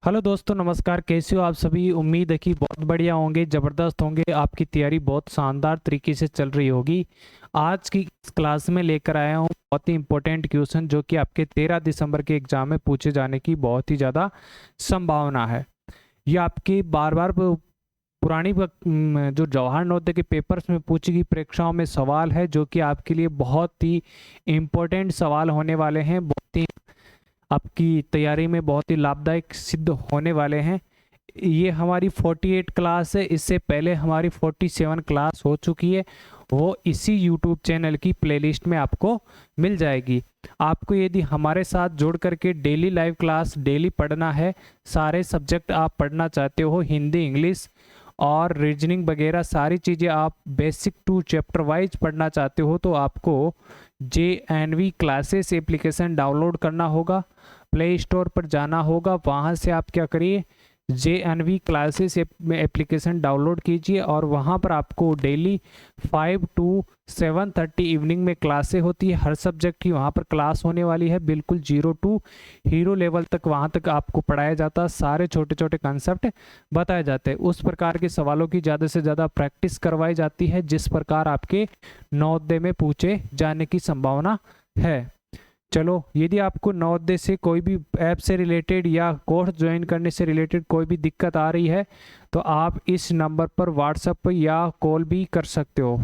Hello दोस्तों, नमस्कार। कैसे हो आप सभी? उम्मीद है कि बहुत बढ़िया होंगे, ज़बरदस्त होंगे। आपकी तैयारी बहुत शानदार तरीके से चल रही होगी। आज की इस क्लास में लेकर आया हूँ बहुत ही इंपॉर्टेंट क्वेश्चन जो कि आपके 13 दिसंबर के एग्जाम में पूछे जाने की बहुत ही ज़्यादा संभावना है। ये आपके बार बार पुरानी जो जवाहर नवोदय के पेपर्स में पूछी गई परीक्षाओं में सवाल है, जो कि आपके लिए बहुत ही इम्पोर्टेंट सवाल होने वाले हैं। बहुत ही आपकी तैयारी में बहुत ही लाभदायक सिद्ध होने वाले हैं। ये हमारी 48 क्लास है। इससे पहले हमारी 47 क्लास हो चुकी है। वो इसी YouTube चैनल की प्लेलिस्ट में आपको मिल जाएगी। आपको यदि हमारे साथ जुड़ करके डेली लाइव क्लास डेली पढ़ना है, सारे सब्जेक्ट आप पढ़ना चाहते हो, हिंदी, इंग्लिश और रीजनिंग वगैरह सारी चीज़ें आप बेसिक टू चैप्टर वाइज पढ़ना चाहते हो, तो आपको JNV क्लासेस एप्लीकेशन डाउनलोड करना होगा। प्ले स्टोर पर जाना होगा, वहाँ से आप क्या करिए, JNV क्लासेस एप्लीकेशन डाउनलोड कीजिए और वहाँ पर आपको डेली 5 to 7:30 इवनिंग में क्लासें होती है। हर सब्जेक्ट की वहाँ पर क्लास होने वाली है। बिल्कुल 0 to हीरो लेवल तक वहाँ तक आपको पढ़ाया जाता है। सारे छोटे छोटे कंसेप्ट बताए जाते हैं। उस प्रकार के सवालों की ज़्यादा से ज़्यादा प्रैक्टिस करवाई जाती है, जिस प्रकार आपके नवोदय में पूछे जाने की संभावना है। चलो, यदि आपको नवोदय से कोई भी ऐप से रिलेटेड या कोर्स ज्वाइन करने से रिलेटेड कोई भी दिक्कत आ रही है, तो आप इस नंबर पर व्हाट्सएप पर या कॉल भी कर सकते हो।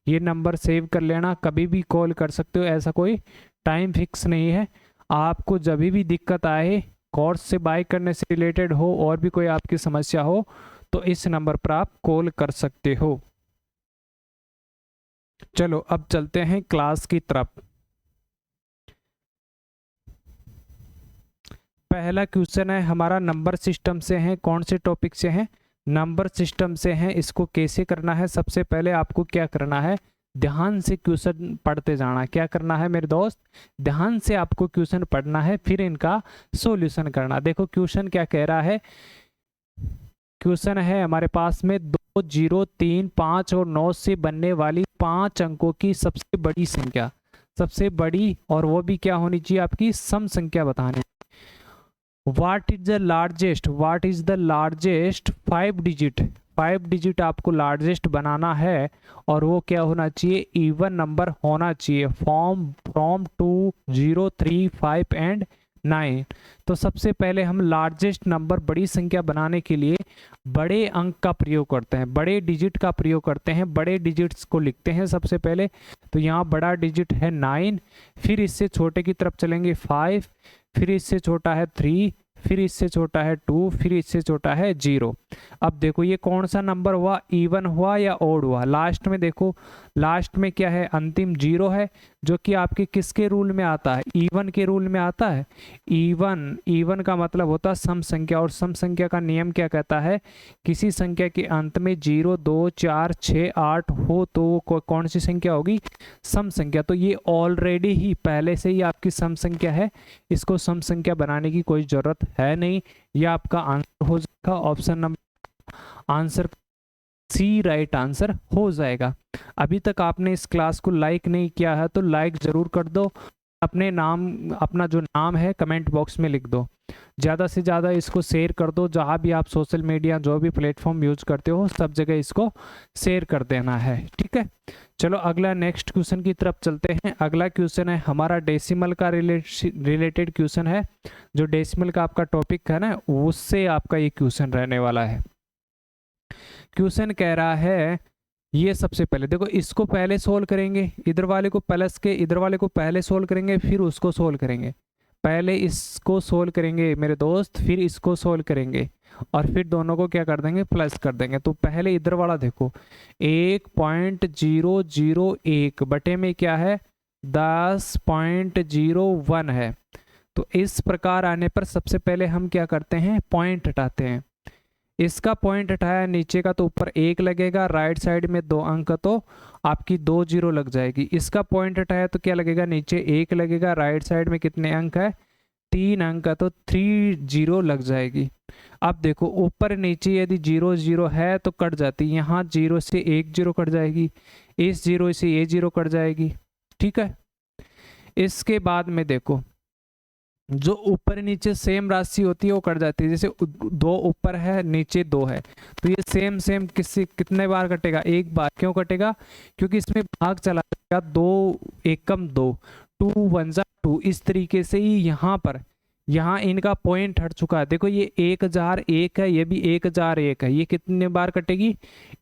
ये नंबर सेव कर लेना, कभी भी कॉल कर सकते हो। ऐसा कोई टाइम फिक्स नहीं है। आपको जब भी दिक्कत आए, कोर्स से बाय करने से रिलेटेड हो और भी कोई आपकी समस्या हो, तो इस नंबर पर आप कॉल कर सकते हो। चलो, अब चलते हैं क्लास की तरफ। पहला क्वेश्चन है हमारा नंबर सिस्टम से है। कौन से टॉपिक से है? नंबर सिस्टम से है। इसको कैसे करना है? सबसे पहले आपको क्या करना है, ध्यान से क्वेश्चन पढ़ते जाना। क्या करना है मेरे दोस्त? ध्यान से आपको क्वेश्चन पढ़ना है, फिर इनका सॉल्यूशन करना। देखो क्वेश्चन क्या कह रहा है। क्वेश्चन है हमारे पास में 2, 0, 3, 5 और 9 से बनने वाली 5 अंकों की सबसे बड़ी संख्या, सबसे बड़ी, और वो भी क्या होनी चाहिए, आपकी सम संख्या बतानी। What is the largest, what is the largest 5 digit आपको लार्जेस्ट बनाना है, और वो क्या होना चाहिए, इवन नंबर होना चाहिए। From 2, 0, 3, 5 and 9। तो सबसे पहले हम लार्जेस्ट नंबर, बड़ी संख्या बनाने के लिए बड़े अंक का प्रयोग करते हैं, बड़े डिजिट का प्रयोग करते हैं। बड़े डिजिट्स को लिखते हैं सबसे पहले। तो यहाँ बड़ा डिजिट है 9, फिर इससे छोटे की तरफ चलेंगे 5, फिर इससे छोटा है 3, फिर इससे छोटा है 2, फिर इससे छोटा है 0। अब देखो ये कौन सा नंबर हुआ, इवन हुआ या ओड हुआ? लास्ट में देखो, लास्ट में क्या है, अंतिम 0 है, जो कि आपके किसके रूल में आता है, इवन के रूल में आता है। इवन का मतलब होता है सम संख्या, और सम संख्या का नियम क्या कहता है, किसी संख्या के अंत में 0, 2, 4, 6, 8 हो तो वो कौन सी संख्या होगी, सम संख्या। तो ये ऑलरेडी ही पहले से ही आपकी सम संख्या है, इसको सम संख्या बनाने की कोई जरूरत है नहीं। यह आपका आंसर हो जाएगा। Option number answer C right answer हो जाएगा। अभी तक आपने इस क्लास को लाइक नहीं किया है तो लाइक जरूर कर दो। अपने नाम, अपना जो नाम है कमेंट बॉक्स में लिख दो। ज़्यादा से ज़्यादा इसको शेयर कर दो। जहाँ भी आप सोशल मीडिया जो भी प्लेटफॉर्म यूज करते हो, सब जगह इसको शेयर कर देना है, ठीक है। चलो अगला नेक्स्ट क्वेश्चन की तरफ चलते हैं। अगला क्वेश्चन है हमारा डेसिमल का रिलेटेड क्वेश्चन है। जो डेसिमल का आपका टॉपिक है ना, उससे आपका ये क्वेश्चन रहने वाला है। क्वेश्चन कह रहा है, ये सबसे पहले देखो, इसको पहले सोल्व करेंगे, इधर वाले को प्लस के इधर वाले को पहले सोल्व करेंगे, फिर उसको सोल्व करेंगे। पहले इसको सोल्व करेंगे मेरे दोस्त, फिर इसको सोल्व करेंगे, और फिर दोनों को क्या कर देंगे, प्लस कर देंगे। तो पहले इधर वाला देखो, 1.001 बटे में क्या है, 10.01 है। तो इस प्रकार आने पर सबसे पहले हम क्या करते हैं, पॉइंट हटाते हैं। इसका पॉइंट हटाया नीचे का तो ऊपर 1 लगेगा, राइट साइड में 2 अंक तो आपकी 2 0 लग जाएगी। इसका पॉइंट हटाया तो क्या लगेगा, नीचे 1 लगेगा, राइट साइड में कितने अंक है, 3 अंक का तो 3 0 लग जाएगी। अब देखो ऊपर नीचे यदि 0 0 है तो कट जाती, यहाँ 0 से 1 0 कट जाएगी, इस 0 से ये 0 कट जाएगी, ठीक है। इसके बाद में देखो जो ऊपर नीचे सेम राशि होती है वो कट जाती है। जैसे 2 ऊपर है नीचे 2 है तो ये सेम सेम कितने बार कटेगा, एक बार। क्यों कटेगा, क्योंकि इसमें भाग चला जाएगा, 2 एकम 2, 2 1 जा 2। इस तरीके से ही यहाँ इनका पॉइंट हट चुका है। देखो ये 1001 है, ये भी 1001 है, ये कितने बार कटेगी,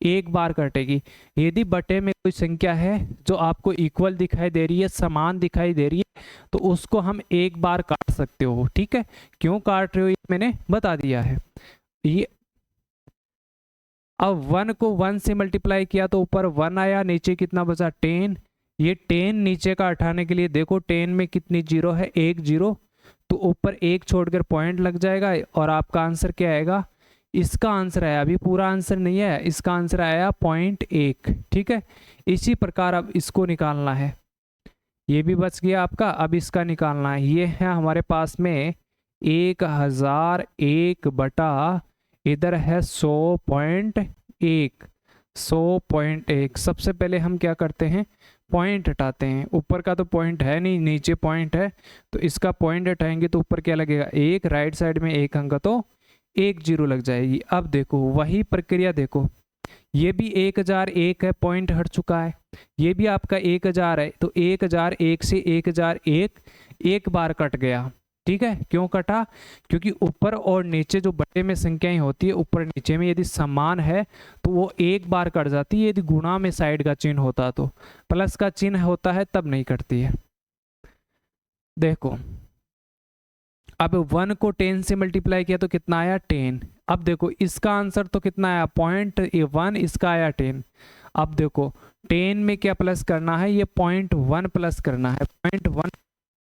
एक बार कटेगी। यदि बटे में कोई संख्या है जो आपको इक्वल दिखाई दे रही है, समान दिखाई दे रही है, तो उसको हम एक बार काट सकते हो। ठीक है, क्यों काट रहे हो ये मैंने बता दिया है। ये अब 1 को 1 से मल्टीप्लाई किया तो ऊपर 1 आया, नीचे कितना बचा 10। ये 10 नीचे का हटाने के लिए देखो 10 में कितनी जीरो है, एक जीरो, तो ऊपर एक छोड़कर पॉइंट लग जाएगा और आपका आंसर क्या आएगा, इसका आंसर आया, अभी पूरा आंसर नहीं है, इसका आंसर आया 0.1। ठीक है, इसी प्रकार अब इसको निकालना है, ये भी बच गया आपका। अब इसका निकालना है, ये है हमारे पास में 1001 बटा इधर है 100.1, 100.1। सबसे पहले हम क्या करते हैं, पॉइंट हटाते हैं। ऊपर का तो पॉइंट है नहीं, नीचे पॉइंट है, तो इसका पॉइंट हटाएंगे तो ऊपर क्या लगेगा, एक, राइट साइड में एक अंक तो एक जीरो लग जाएगी। अब देखो वही प्रक्रिया, देखो ये भी 1001 है, पॉइंट हट चुका है, ये भी आपका 1000 है, तो 1001 से 1001 एक बार कट गया। ठीक है, क्यों कटा, क्योंकि ऊपर और नीचे जो बटे में संख्याएं होती है, ऊपर नीचे में यदि समान है तो वो एक बार कट जाती है। यदि गुणा में साइड का चिन्ह होता तो, प्लस का चिन्ह होता है तब नहीं कटती है। देखो अब 1 को 10 से मल्टीप्लाई किया तो कितना आया 10। अब देखो इसका आंसर तो कितना आया 0.1, इसका आया 10। अब देखो 10 में क्या प्लस करना है, ये 0.1 प्लस करना है। 0.1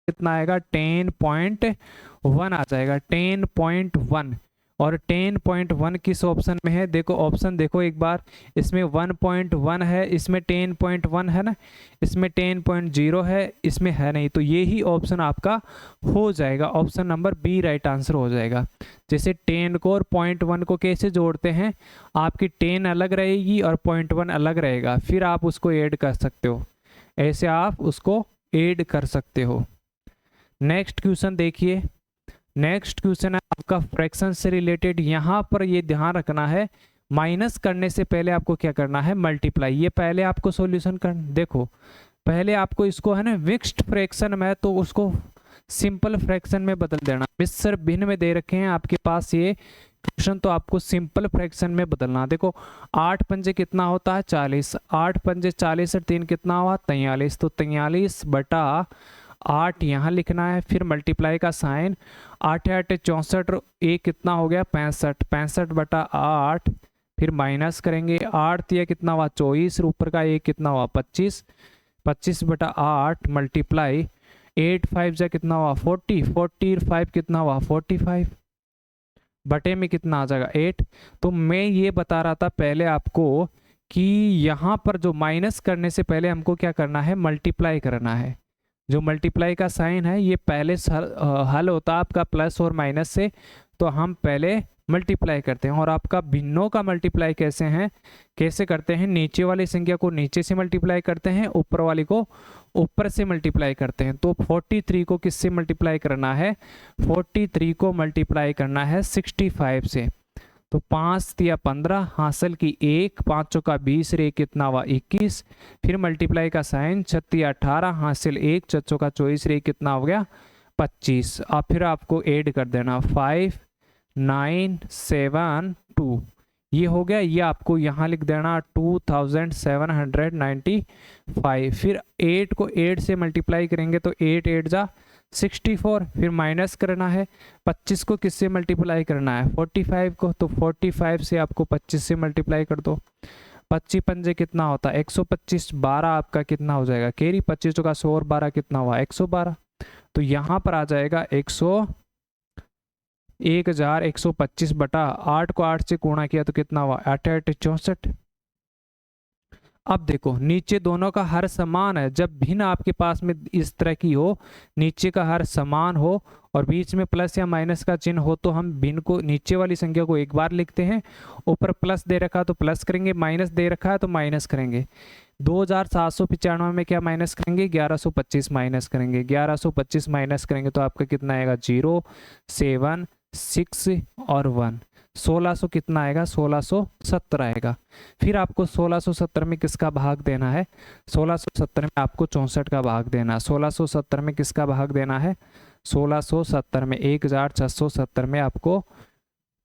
कितना आएगा, 10.1 आ जाएगा, 10.1। और 10.1 किस ऑप्शन में है, देखो ऑप्शन देखो एक बार, इसमें 1.1 है, इसमें 10.1 है ना, इसमें 10.0 है, इसमें है नहीं, तो ये ही ऑप्शन आपका हो जाएगा, option number B right answer हो जाएगा। जैसे 10 को और 0.1 को कैसे जोड़ते हैं, आपकी 10 अलग रहेगी और 0.1 अलग रहेगा, फिर आप उसको ऐड कर सकते हो, ऐसे आप उसको ऐड कर सकते हो। नेक्स्ट क्वेश्चन देखिए, नेक्स्ट क्वेश्चन है आपका फ्रैक्शन से रिलेटेड। यहाँ पर ये ध्यान रखना है, माइनस करने से पहले आपको क्या करना है, मल्टीप्लाई। ये पहले आपको सॉल्यूशन कर, देखो पहले आपको इसको है ना मिक्स्ड फ्रैक्शन में, तो उसको सिंपल फ्रैक्शन में बदल देना। मिश्र भिन्न में दे रखे हैं आपके पास ये क्वेश्चन, तो आपको सिंपल फ्रैक्शन में बदलना। देखो 8 पंजे कितना होता है 40, 8 पंजे 40 और 3 कितना हुआ 43, तो 43 बटा 8 यहाँ लिखना है, फिर मल्टीप्लाई का साइन, 8 8 64, एक कितना हो गया 65, 65 बटा 8, फिर माइनस करेंगे, 8 यह कितना हुआ 24, ऊपर का एक कितना हुआ 25, 25 बटा 8 मल्टीप्लाई 8 5 जा कितना हुआ 40, 45 कितना हुआ 45, बटे में कितना आ जाएगा 8। तो मैं ये बता रहा था पहले आपको कि यहाँ पर जो माइनस करने से पहले हमको क्या करना है, मल्टीप्लाई करना है। जो मल्टीप्लाई का साइन है ये पहले हल होता है आपका प्लस और माइनस से, तो हम पहले मल्टीप्लाई करते हैं। और आपका भिन्नों का मल्टीप्लाई कैसे करते हैं, नीचे वाली संख्या को नीचे से मल्टीप्लाई करते हैं, ऊपर वाली को ऊपर से मल्टीप्लाई करते हैं। तो 43 को किससे मल्टीप्लाई करना है, 43 को मल्टीप्लाई करना है 65 से, तो 5 तिया 15, हासिल की 1, 5 चौका 20 रे कितना हुआ 21, फिर मल्टीप्लाई का साइन 36 18, हासिल 1, 4 चौका 24 रे कितना हो गया 25। अब फिर आपको ऐड कर देना 5 9 7 2, ये हो गया, ये आपको यहाँ लिख देना 2795। फिर 8 को 8 से मल्टीप्लाई करेंगे तो 8 8 जा 64, फिर माइनस करना है, 25 को किससे मल्टीप्लाई करना है 45 को, तो 45 से आपको 25 से मल्टीप्लाई कर दो, 25 पंजे कितना होता है 125, 12 आपका कितना हो जाएगा कैरी, 25 का 100 और 12 कितना हुआ 112, तो यहाँ पर आ जाएगा 1125 बटा 8 को 8 से गुणा किया तो कितना हुआ 8 8 64। अब देखो नीचे दोनों का हर समान है, जब भिन्न आपके पास में इस तरह की हो, नीचे का हर समान हो और बीच में प्लस या माइनस का चिन्ह हो, तो हम भिन्न को, नीचे वाली संख्या को एक बार लिखते हैं, ऊपर प्लस दे रखा तो प्लस करेंगे, माइनस दे रखा है तो माइनस करेंगे। 2795 में क्या माइनस करेंगे, 1125 माइनस करेंगे, 1125 माइनस करेंगे तो आपका कितना आएगा, 0 7 6 और 1, 1600 कितना आएगा, 1670 आएगा। फिर आपको 1670 में किसका भाग देना है, 1670 में आपको 64 का भाग देना है। 1670 में किसका भाग देना है, 1670 में 1670 में आपको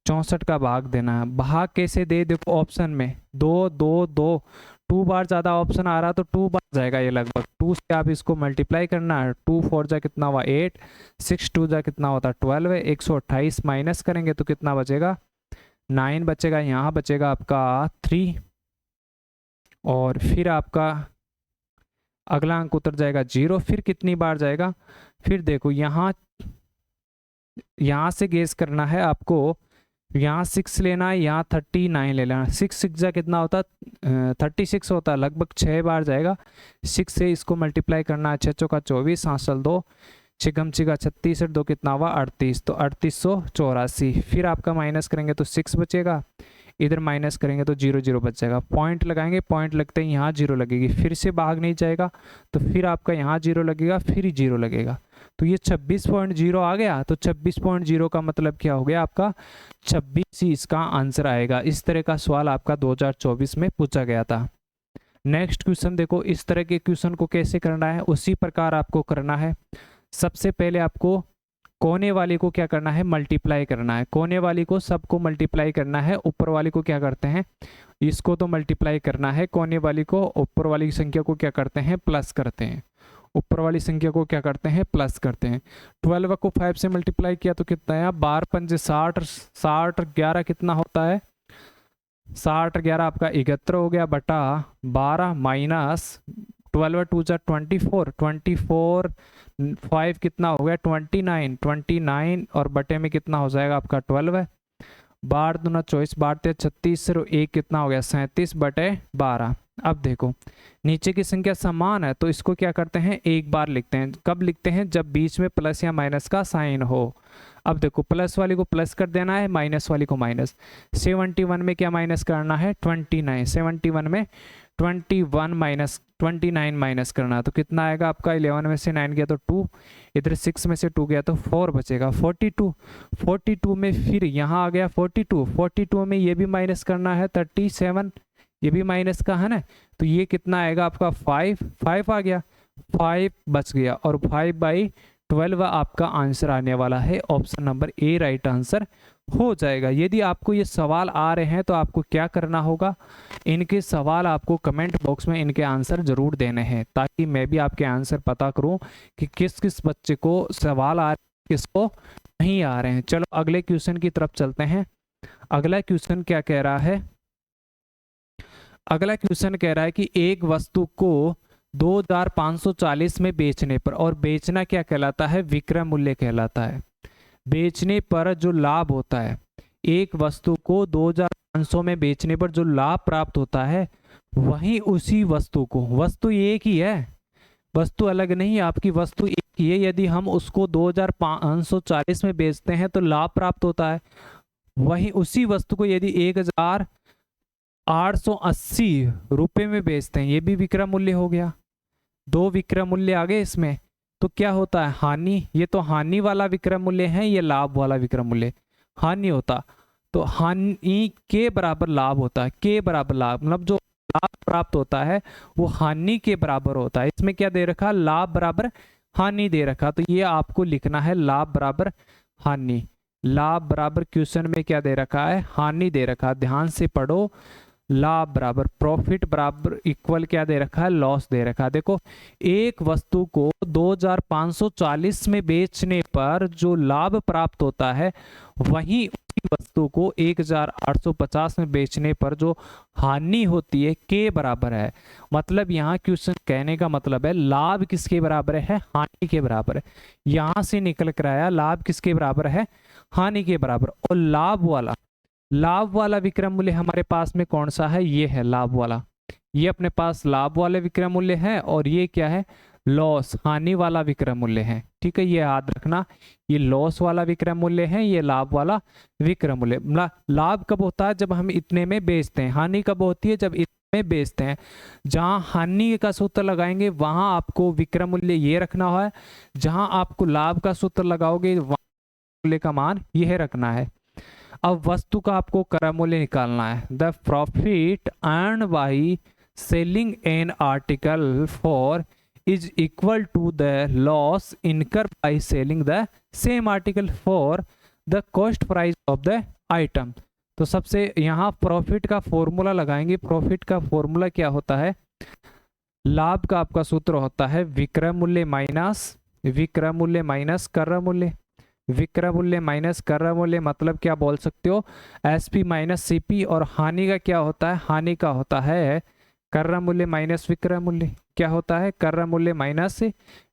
64 का भाग देना है। भाग कैसे दे, देखो ऑप्शन में 2 2 2 2 बार ज्यादा ऑप्शन आ रहा तो 2 बार जाएगा ये लगभग, 2 से आप इसको मल्टीप्लाई करना है, 2 4 जा कितना हुआ 8, 6 2 जा कितना होता 12 है, 128 माइनस करेंगे तो कितना बचेगा 9 बचेगा, यहाँ बचेगा आपका 3 और फिर आपका अगला अंक उतर जाएगा 0। फिर कितनी बार जाएगा, फिर देखो यहाँ से गेस करना है आपको, यहाँ 6 लेना है, यहाँ 39 ले लेना। 6 6 जा कितना होता 36 होता है, लगभग 6 बार जाएगा। 6 से इसको मल्टीप्लाई करना है, 6 चौका 24, हासिल 2, छिगम छिगा 36 और 2 कितना हुआ 38, तो 3884। फिर आपका माइनस करेंगे तो 6 बचेगा, इधर माइनस करेंगे तो 0 0 बच जाएगा। पॉइंट लगाएंगे, पॉइंट लगते ही यहाँ 0 लगेगी, फिर से भाग नहीं जाएगा तो फिर आपका यहाँ 0 लगेगा, फिर ही 0 लगेगा, तो ये 26.0 आ गया। तो 26.0 का मतलब क्या हो गया आपका 26 ही इसका आंसर आएगा। इस तरह का सवाल आपका 2024 में पूछा गया था। नेक्स्ट क्वेश्चन देखो, इस तरह के क्वेश्चन को कैसे करना है, उसी प्रकार आपको करना है। सबसे पहले आपको कोने वाली को क्या करना है, मल्टीप्लाई करना है। कोने वाली को सबको मल्टीप्लाई करना है, ऊपर वाली को क्या करते हैं, इसको तो मल्टीप्लाई करना है, कोने वाली को, ऊपर वाली संख्या को क्या करते हैं, प्लस करते हैं। ऊपर वाली संख्या को क्या करते हैं, प्लस करते हैं। 12 को 5 से मल्टीप्लाई किया तो कितना है, 12 पंजे 60, 60 11 कितना होता है, 60 11 आपका 71 हो गया, बटा 12 माइनस 12 2 जा 24, 24 5 कितना हो गया 29, 29 और बटे में कितना हो जाएगा आपका 12 है, 12 दूना 24, 12 36, 1 कितना हो गया 37 बटे 12। अब देखो नीचे की संख्या समान है तो इसको क्या करते हैं, एक बार लिखते हैं। कब लिखते हैं, जब बीच में प्लस या माइनस का साइन हो। अब देखो प्लस वाली को प्लस कर देना है, माइनस वाली को माइनस। 71 में क्या माइनस करना है, 29। 71 में 21 माइनस 29 माइनस करना, तो कितना आएगा आपका, 11 में से 9 गया तो 2, इधर 6 में से 2 गया तो 4 बचेगा, 42। 42 में फिर यहाँ आ गया 42, 42 में ये भी माइनस करना है 37, ये भी माइनस का है ना, तो ये कितना आएगा आपका 5 आ गया, 5 बच गया और 5/12 आपका आंसर आने वाला है। Option number A right answer हो जाएगा। यदि आपको ये सवाल आ रहे हैं तो आपको क्या करना होगा, इनके सवाल आपको कमेंट बॉक्स में इनके आंसर जरूर देने हैं, ताकि मैं भी आपके आंसर पता करूं कि किस किस बच्चे को सवाल आ रहे हैं, किसको नहीं आ रहे हैं। चलो अगले क्वेश्चन की तरफ चलते हैं। अगला क्वेश्चन क्या कह रहा है, अगला क्वेश्चन कह रहा है कि एक वस्तु को 2540 में बेचने पर, और बेचना क्या कहलाता है, विक्रय मूल्य कहलाता है। बेचने पर जो लाभ होता है, एक वस्तु को 2500 में बेचने पर जो लाभ प्राप्त होता है, वहीं उसी वस्तु को, वस्तु एक ही है, वस्तु अलग नहीं है, आपकी वस्तु एक ही है, यदि हम उसको 2540 में बेचते हैं तो लाभ प्राप्त होता है। वहीं उसी वस्तु को यदि 1880 रुपये में बेचते हैं, ये भी विक्रय मूल्य हो गया। 2 विक्रय मूल्य आ गए इसमें, तो क्या होता है, हानि। ये तो हानि वाला विक्रय मूल्य है, ये लाभ वाला विक्रय मूल्य। हानि होता तो हानि के बराबर लाभ होता है, के बराबर लाभ, मतलब जो लाभ प्राप्त होता है वो हानि के बराबर होता है। इसमें क्या दे रखा, लाभ बराबर हानि दे रखा, तो ये आपको लिखना है लाभ बराबर हानि। लाभ बराबर क्वेश्चन में क्या दे रखा है, हानि दे रखा, ध्यान से पढ़ो। लाभ बराबर प्रॉफिट बराबर इक्वल क्या दे रखा है, लॉस दे रखा है। देखो एक वस्तु को 2540 में बेचने पर जो लाभ प्राप्त होता है, वहीं उसी वस्तु को 1850 में बेचने पर जो हानि होती है के बराबर है। मतलब यहाँ क्वेश्चन कहने का मतलब है लाभ किसके बराबर है, हानि के बराबर है। यहां से निकल कर आया लाभ किसके बराबर है, हानि के बराबर। और लाभ वाला विक्रय मूल्य हमारे पास में कौन सा है, ये है लाभ वाला। ये अपने पास लाभ वाले विक्रय मूल्य है और ये क्या है, लॉस हानि वाला विक्रय मूल्य है। ठीक है, ये याद रखना, ये लॉस वाला विक्रय मूल्य है, ये लाभ वाला विक्रय मूल्य। लाभ कब होता है, जब हम इतने में बेचते हैं। हानि कब होती है, जब इतने में बेचते हैं। जहां हानि का सूत्र लगाएंगे वहां आपको विक्रय मूल्य ये रखना है, जहां आपको लाभ का सूत्र लगाओगे वहां मूल्य का मान यह रखना है। अब वस्तु का आपको क्रय मूल्य निकालना है। The profit earn by selling an article for is equal to the loss incurred by selling the same article for the cost price of the item। तो सबसे यहाँ प्रॉफिट का फॉर्मूला लगाएंगे। प्रॉफिट का फॉर्मूला क्या होता है, लाभ का आपका सूत्र होता है विक्रय मूल्य माइनस क्रय मूल्य। विक्रय मूल्य माइनस क्रय मूल्य मतलब क्या बोल सकते हो, एसपी माइनस सीपी। और हानि का क्या होता है, हानि का होता है क्रय मूल्य माइनस विक्रय मूल्य। क्या होता है, क्रय मूल्य माइनस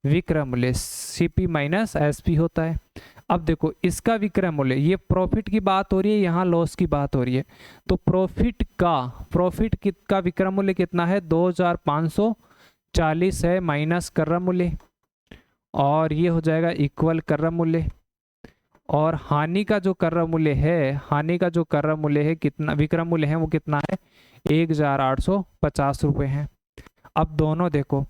विक्रय मूल्य, सीपी माइनस एसपी होता है। अब देखो इसका विक्रय मूल्य, ये प्रॉफिट की बात हो रही है, यहाँ लॉस की बात हो रही है। तो प्रॉफिट का विक्रय मूल्य कितना है, 2540 है माइनस क्रय मूल्य, और ये हो जाएगा इक्वल क्रय मूल्य। और हानि का जो क्रय मूल्य है कितना, विक्रय मूल्य है वो कितना है, 1850 रुपये है। अब दोनों देखो,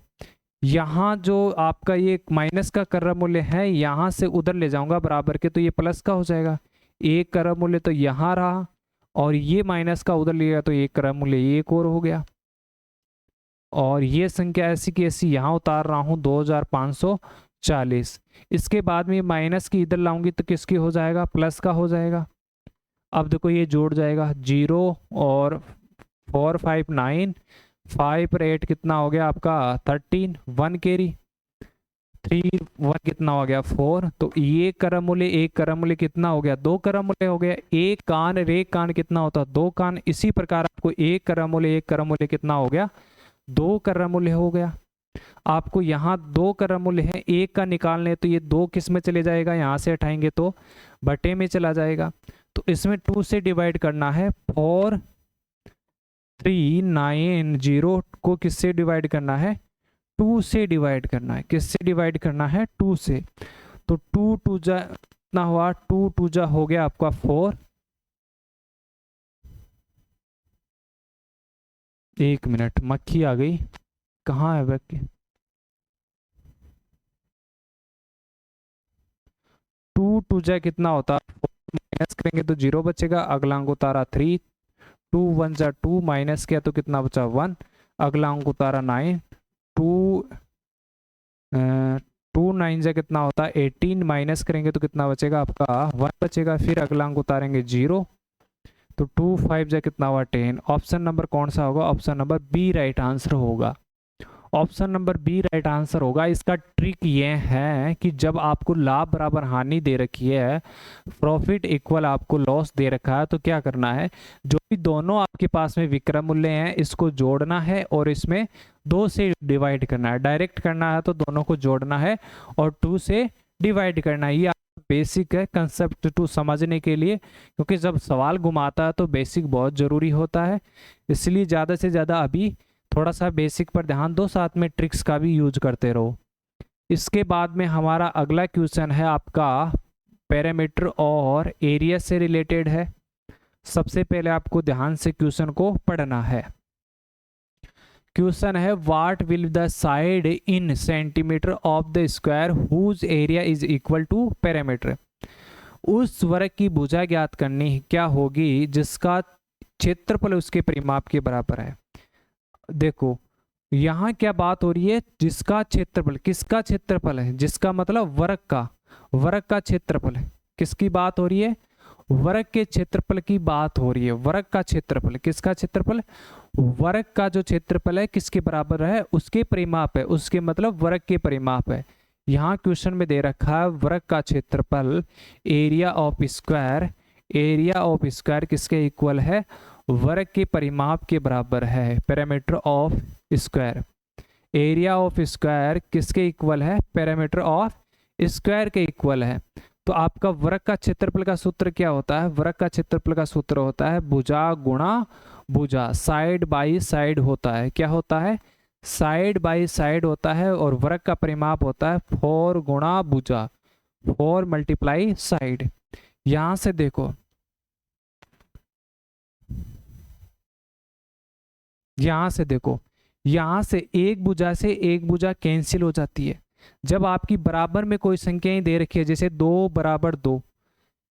यहाँ जो आपका ये माइनस का क्रय मूल्य है यहाँ से उधर ले जाऊंगा बराबर के, तो ये प्लस का हो जाएगा। एक क्रय मूल्य तो यहाँ रहा और ये माइनस का उधर लिया तो एक क्रय मूल्य एक और हो गया। और ये संख्या ऐसी की ऐसी यहाँ उतार रहा हूँ 2540। इसके बाद में माइनस की इधर लाऊंगी तो किसकी हो जाएगा, प्लस का हो जाएगा। अब देखो ये जोड़ जाएगा 0 और 4 5 9, 5 पर 8 कितना हो गया आपका 13, 1 कैरी 3 1 कितना हो गया 4। तो ये क्रय मूल्य, एक क्रय मूल्य कितना हो गया, 2 क्रय मूल्य हो गया। एक कान रे कान कितना होता है, 2 कान। इसी प्रकार आपको एक क्रय मूल्य कितना हो गया, 2 क्रय मूल्य हो गया। आपको यहाँ 2 क्रय मूल्य है, एक का निकालने तो ये 2 किस में चले जाएगा, यहाँ से हटाएंगे तो बटे में चला जाएगा। तो इसमें 2 से डिवाइड करना है, 4390 को किससे डिवाइड करना है, 2 से डिवाइड करना है। किससे डिवाइड करना है, 2 से। तो 2 2 जा कितना हुआ, 2 2 जा हो गया आपका 4। एक मिनट, मक्खी आ गई, कहाँ है बैग? 2 2 जा कितना होता, माइनस करेंगे तो 0 बचेगा, अगला अंक उतारा 3, 2 1 जा 2 माइनस किया तो कितना बचा 1, अगला अंक उतारा 9, 2 9 जा कितना होता है 18, माइनस करेंगे तो कितना बचेगा आपका 1 बचेगा। फिर अगला अंक उतारेंगे 0, तो 2 5 जा कितना हुआ 10। ऑप्शन नंबर कौन सा होगा, option number B right answer होगा। Option number B right answer होगा। इसका ट्रिक ये है कि जब आपको लाभ बराबर हानि दे रखी है, प्रॉफिट इक्वल आपको लॉस दे रखा है, तो क्या करना है, जो भी दोनों आपके पास में विक्रय मूल्य हैं इसको जोड़ना है और इसमें 2 से डिवाइड करना है। डायरेक्ट करना है तो दोनों को जोड़ना है और 2 से डिवाइड करना है। ये बेसिक है कंसेप्ट टू समझने के लिए, क्योंकि जब सवाल घुमाता है तो बेसिक बहुत जरूरी होता है। इसलिए ज़्यादा से ज़्यादा अभी थोड़ा सा बेसिक पर ध्यान दो, साथ में ट्रिक्स का भी यूज करते रहो। इसके बाद में हमारा अगला क्वेश्चन है आपका पैरामीटर और एरिया से रिलेटेड है। सबसे पहले आपको ध्यान से क्वेश्चन को पढ़ना है। क्वेश्चन है, what will the side in centimetre of the square whose area is equal to parameter. उस वर्ग की भुजा ज्ञात करनी क्या होगी जिसका क्षेत्रफल उसके परिमाप के बराबर है। देखो यहाँ क्या बात हो रही है, जिसका क्षेत्रफल, किसका क्षेत्रफल है, जिसका मतलब वर्ग का क्षेत्रफल है। किसकी बात हो रही है, वर्ग के क्षेत्रफल की बात हो रही है। वर्ग का क्षेत्रफल, किसका क्षेत्रफल, वर्ग का जो क्षेत्रफल है किसके बराबर है, उसके परिमाप है। उसके मतलब वर्ग के परिमाप है। यहाँ क्वेश्चन में दे रखा है वर्ग का क्षेत्रफल एरिया ऑफ स्क्वायर किसके इक्वल है, वर्ग के परिमाप के बराबर है। Parameter of square, area of square किसके इक्वल है, पैरामीटर ऑफ स्क्वायर के इक्वल है। तो आपका वर्ग का क्षेत्रफल का सूत्र क्या होता है, वर्ग का क्षेत्रफल का सूत्र होता है भुजा गुणा भुजा, साइड बाई साइड होता है, क्या होता है, साइड बाई साइड होता है, और वर्ग का परिमाप होता है 4 गुणा भुजा, 4 मल्टीप्लाई साइड। यहां से देखो, यहां से देखो, यहां से एक भुजा से एक भुजा कैंसिल हो जाती है। जब आपकी बराबर में कोई संख्याएं दे रखी है, जैसे 2 बराबर 2,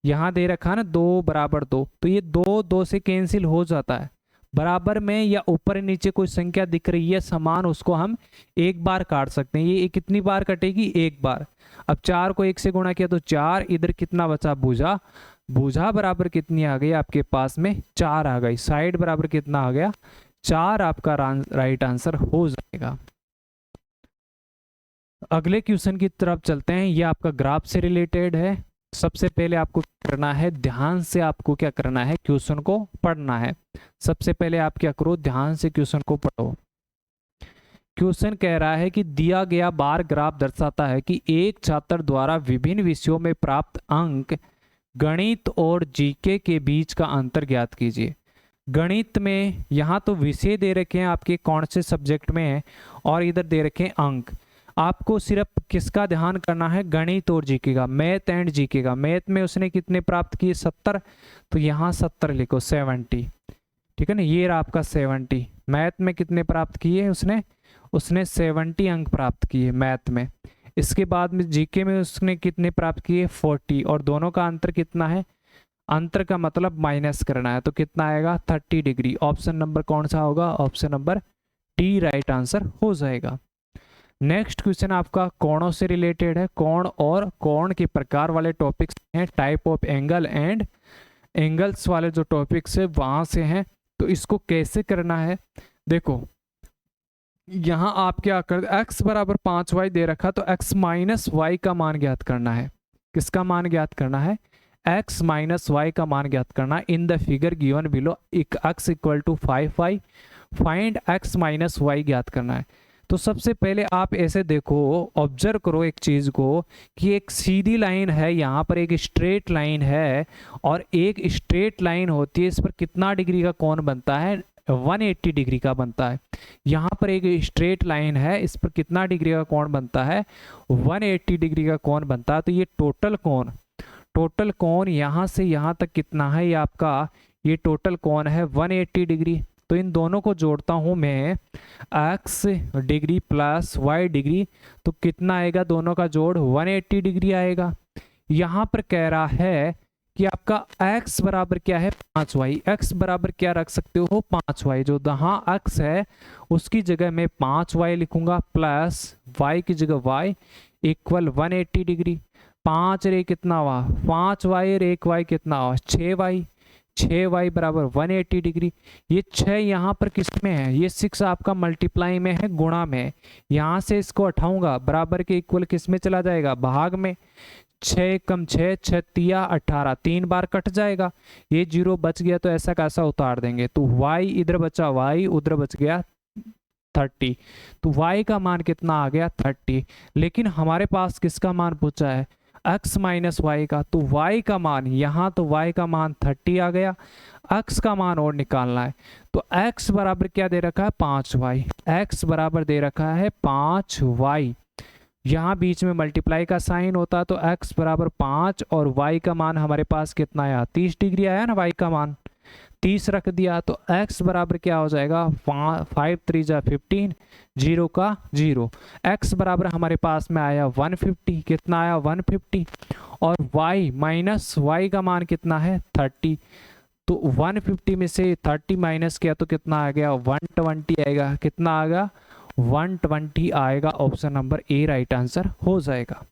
यहां दे रखा है ना 2 बराबर 2, तो ये 2 2 से कैंसिल हो जाता है। बराबर में या ऊपर नीचे कोई संख्या दिख रही है समान, उसको हम एक बार काट सकते हैं। ये कितनी बार कटेगी, एक बार। अब 4 को 1 से गुणा किया तो 4, इधर कितना बचा, भुजा, भुजा बराबर कितनी आ गई आपके पास में, 4 आ गई। साइड बराबर कितना आ गया, 4 आपका राइट आंसर हो जाएगा। अगले क्वेश्चन की तरफ चलते हैं। ये आपका ग्राफ से रिलेटेड है। सबसे पहले आपको करना है, ध्यान से आपको क्या करना है, क्वेश्चन को पढ़ना है। सबसे पहले आप क्या करो, ध्यान से क्वेश्चन को पढ़ो। क्वेश्चन कह रहा है कि दिया गया बार ग्राफ दर्शाता है कि एक छात्र द्वारा विभिन्न विषयों में प्राप्त अंक, गणित और जीके के बीच का अंतर ज्ञात कीजिए। गणित में यहाँ तो विषय दे रखे हैं आपके कौन से सब्जेक्ट में है, और इधर दे रखे हैं अंक। आपको सिर्फ किसका ध्यान करना है, गणित और जीके का, मैथ एंड जीके का। मैथ में उसने कितने प्राप्त किए, 70, तो यहाँ 70 लिखो, 70, ठीक है ना, ये रहा आपका 70। मैथ में कितने प्राप्त किए उसने 70 अंक प्राप्त किए मैथ में। इसके बाद में जीके में उसने कितने प्राप्त किए, 40, और दोनों का अंतर कितना है, अंतर का मतलब माइनस करना है, तो कितना आएगा, 30 डिग्री। ऑप्शन नंबर कौन सा होगा, option number D right answer हो जाएगा। नेक्स्ट क्वेश्चन आपका कोणों से रिलेटेड है। कोण और कोण के प्रकार वाले टॉपिक्स हैं, type of angle and angles वाले जो टॉपिक्स है वहां से हैं। तो इसको कैसे करना है, देखो यहाँ आप क्या कर, x बराबर 5y दे रखा, तो x माइनस वाई का मान ज्ञात करना है। किसका मान ज्ञात करना है, x माइनस वाई का मान ज्ञात करना। In the figure given below x equal to 5y, find x minus Y ज्ञात करना है। तो सबसे पहले आप ऐसे देखो, ऑब्जर्व करो एक चीज को, कि एक सीधी लाइन है, यहाँ पर एक स्ट्रेट लाइन है, और एक स्ट्रेट लाइन होती है, इस पर कितना डिग्री का कोण बनता है, 180 डिग्री का बनता है। यहाँ पर एक स्ट्रेट लाइन है, इस पर कितना डिग्री का कोण बनता है, 180 डिग्री का कोण बनता है। तो ये टोटल कोण यहाँ से यहाँ तक कितना है, ये आपका ये टोटल कोण है 180 डिग्री। तो इन दोनों को जोड़ता हूं मैं, x degree plus y degree, तो कितना आएगा, दोनों का जोड़ 180 डिग्री आएगा। यहां पर कह रहा है कि आपका x बराबर क्या है, 5y। x बराबर क्या रख सकते हो, 5y। जो यहाँ x है उसकी जगह मैं 5y लिखूंगा, प्लस y की जगह y इक्वल 180 डिग्री। 5 रे कितना हुआ, 5y रे 1y कितना हुआ, 6y। 6y बराबर 180 डिग्री। ये 6 यहाँ पर किस में है, ये 6 आपका मल्टीप्लाई में है, गुणा में है। यहाँ से इसको हटाऊंगा, बराबर के इक्वल किस में चला जाएगा, भाग में। 6 कम 6, 6 तिया 18, 3 बार कट जाएगा, ये 0 बच गया, तो ऐसा कैसा उतार देंगे। तो y इधर बचा, y उधर बच गया 30, तो y का मान कितना आ गया, 30। लेकिन हमारे पास किसका मान पूछा है, x माइनस वाई का। तो y का मान, यहाँ तो y का मान 30 आ गया, x का मान और निकालना है। तो x बराबर क्या दे रखा है, 5y। x बराबर दे रखा है 5y। यहाँ बीच में मल्टीप्लाई का साइन होता, तो x बराबर 5 और y का मान हमारे पास कितना आया, 30 डिग्री आया ना, y का मान 30 रख दिया। तो x बराबर क्या हो जाएगा, 5 3 जा 15, 0 का 0। x बराबर हमारे पास में आया 150, कितना आया 150, और y माइनस वाई का मान कितना है 30। तो 150 में से 30 माइनस किया तो कितना आ गया, 120 आएगा। कितना आ गया, 120 आएगा। Option number A right answer हो जाएगा।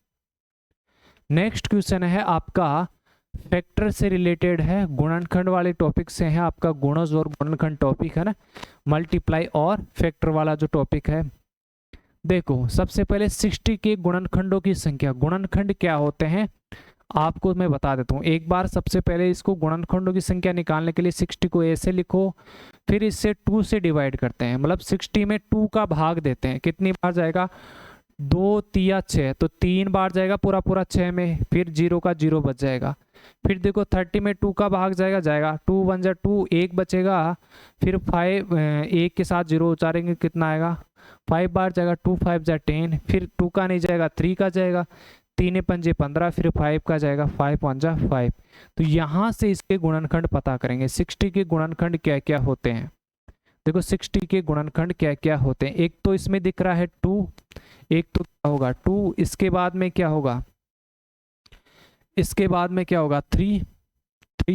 नेक्स्ट क्वेश्चन है आपका फैक्टर से रिलेटेड है, गुणनखंड वाले टॉपिक से है आपका, गुणज और गुणनखंड टॉपिक है ना, मल्टीप्लाई और फैक्टर वाला जो टॉपिक है। देखो सबसे पहले 60 के गुणनखंडों की संख्या, गुणनखंड क्या होते हैं आपको मैं बता देता हूँ एक बार। सबसे पहले इसको गुणनखंडों की संख्या निकालने के लिए 60 को ऐसे लिखो, फिर इससे 2 से डिवाइड करते हैं, मतलब 60 में 2 का भाग देते हैं, कितनी बार जाएगा, 2 तिया 6, तो 3 बार जाएगा पूरा पूरा 6 में, फिर 0 का 0 बच जाएगा। फिर देखो 30 में 2 का भाग जाएगा, 2 1 जा 2, 1 बचेगा। फिर 5 1 के साथ 0 उतारेंगे, कितना आएगा, 5 बार जाएगा, 2 5 जा 10, फिर 2 का नहीं जाएगा, 3 का जाएगा, 3 पंजे 15, फिर 5 का जाएगा, 5 1 जा 5। तो यहाँ से इसके गुणनखंड पता करेंगे। 60 के गुणनखंड क्या क्या होते हैं, देखो 60 के गुणनखंड क्या क्या होते हैं। एक तो इसमें दिख रहा है 2, एक तो क्या होगा 2, इसके बाद में क्या होगा, इसके बाद में क्या होगा 3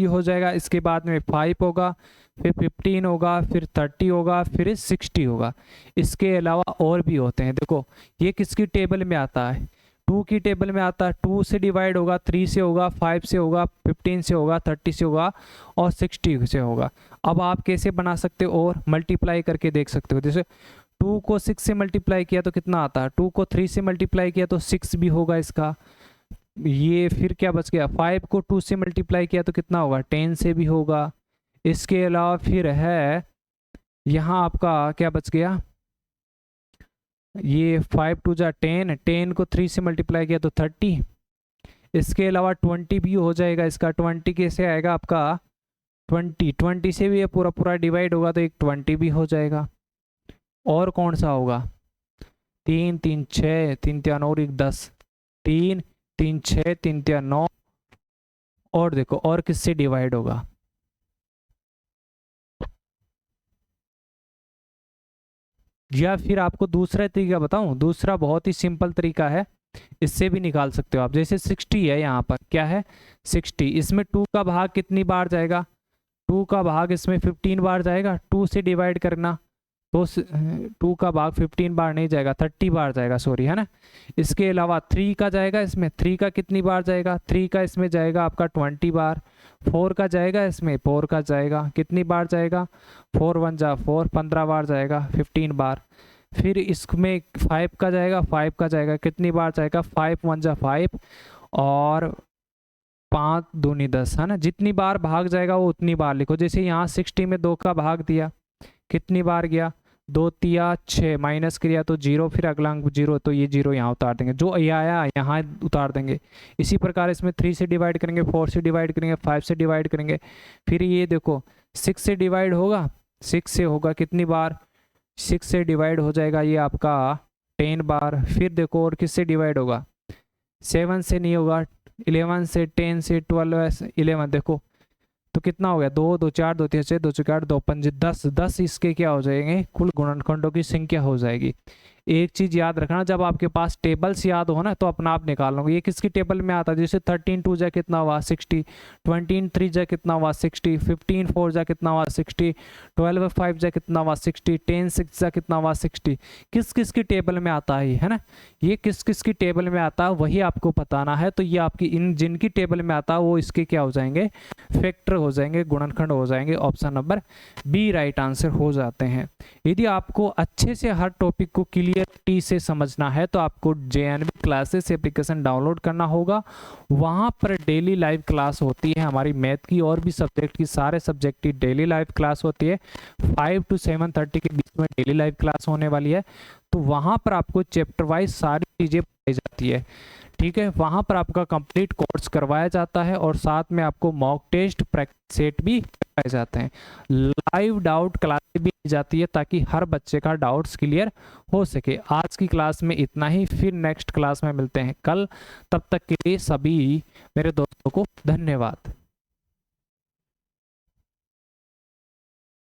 हो जाएगा, इसके बाद में 5 होगा, फिर 15 होगा, फिर 30 होगा, फिर 60 होगा। इसके अलावा और भी होते हैं। देखो ये किसकी टेबल में आता है, 2 की टेबल में आता है। 2 से डिवाइड होगा, 3 से होगा, 5 से होगा, 15 से होगा, 30 से होगा और 60 से होगा। अब आप कैसे बना सकते हो, और मल्टीप्लाई करके देख सकते हो। जैसे 2 को 6 से मल्टीप्लाई किया तो कितना आता है, 2 को 3 से मल्टीप्लाई किया तो 6 भी होगा इसका। ये फिर क्या बच गया, 5 को 2 से मल्टीप्लाई किया तो कितना होगा, 10 से भी होगा। इसके अलावा फिर है यहाँ आपका क्या बच गया, ये 5 2 जा 10, 10 को 3 से मल्टीप्लाई किया तो 30। इसके अलावा 20 भी हो जाएगा इसका। 20 कैसे आएगा आपका, 20 से भी ये पूरा पूरा डिवाइड होगा तो एक 20 भी हो जाएगा। और कौन सा होगा, 3 3 6, 3 3 और एक 10, 3 3 6, 3 3 9। और देखो और किससे डिवाइड होगा, या फिर आपको दूसरा तरीका बताऊं, दूसरा बहुत ही सिंपल तरीका है, इससे भी निकाल सकते हो आप। जैसे 60 है, यहाँ पर क्या है 60, इसमें 2 का भाग कितनी बार जाएगा, 2 का भाग इसमें 15 बार जाएगा। 2 से डिवाइड करना तो 2 का भाग 15 बार नहीं जाएगा, 30 बार जाएगा, सॉरी, है ना। इसके अलावा 3 का जाएगा इसमें, 3 का कितनी बार जाएगा, 3 का इसमें जाएगा आपका 20 बार। 4 का जाएगा इसमें, 4 का जाएगा कितनी बार जाएगा, 4 1 जा 4, 15 बार जाएगा, 15 बार। फिर इसमें 5 का जाएगा, 5 का जाएगा कितनी बार जाएगा, 5 1 जा 5 और 5 दूनी 10, है ना। जितनी बार भाग जाएगा वो उतनी बार लिखो। जैसे यहाँ 60 में 2 का भाग दिया, कितनी बार गया, 2 तिया 6, माइनस किया तो 0, फिर अगला अंक 0, तो ये 0 यहाँ उतार देंगे, जो आया यहाँ उतार देंगे। इसी प्रकार इसमें 3 से डिवाइड करेंगे, 4 से डिवाइड करेंगे, 5 से डिवाइड करेंगे। फिर ये देखो 6 से डिवाइड होगा, 6 से होगा कितनी बार, 6 से डिवाइड हो जाएगा ये आपका 10 बार। फिर देखो और किससे डिवाइड होगा, 7 से नहीं होगा, 11 से, 10 से, 12 11, देखो तो कितना हो गया, 2 2 4 2 3 6 2 4 2 5 10, 10 इसके क्या हो जाएंगे, कुल गुणनखंडों की संख्या हो जाएगी। एक चीज याद रखना, जब आपके पास टेबल्स याद हो ना तो अपना आप निकाल लोगे। ये किसकी टेबल में आता है, जैसे 13 2 जा कितना हुआ 60, 20 3 जा कितना हुआ 60, 15 4 जा कितना हुआ 60, 12 5 जा कितना हुआ 60, 10 6 जा कितना हुआ 60। किस किस की टेबल में आता है ना, ये किस किस की टेबल में आता है वही आपको बताना है। तो ये आपकी इन जिनकी टेबल में आता है वो इसके क्या हो जाएंगे, फैक्टर हो जाएंगे, गुणनखंड हो जाएंगे। Option number B right answer हो जाते हैं। यदि आपको अच्छे से हर टॉपिक को क्लियरिटी से समझना है तो आपको JNV क्लासेस एप्लीकेशन डाउनलोड करना होगा। वहाँ पर डेली लाइव क्लास होती है हमारी मैथ की और भी सब्जेक्ट की, सारे सब्जेक्ट की डेली लाइव क्लास होती है। 5 to 7:30 के बीच में डेली लाइव क्लास होने वाली है। तो वहाँ पर आपको चैप्टर वाइज सारी चीज़ें बताई जाती है, ठीक है। वहाँ पर आपका कंप्लीट कोर्स करवाया जाता है और साथ में आपको मॉक टेस्ट, प्रैक्टिस सेट भी करवाए जाते हैं। लाइव डाउट क्लास भी की जाती है ताकि हर बच्चे का डाउट्स क्लियर हो सके। आज की क्लास में इतना ही, फिर नेक्स्ट क्लास में मिलते हैं कल। तब तक के लिए सभी मेरे दोस्तों को धन्यवाद।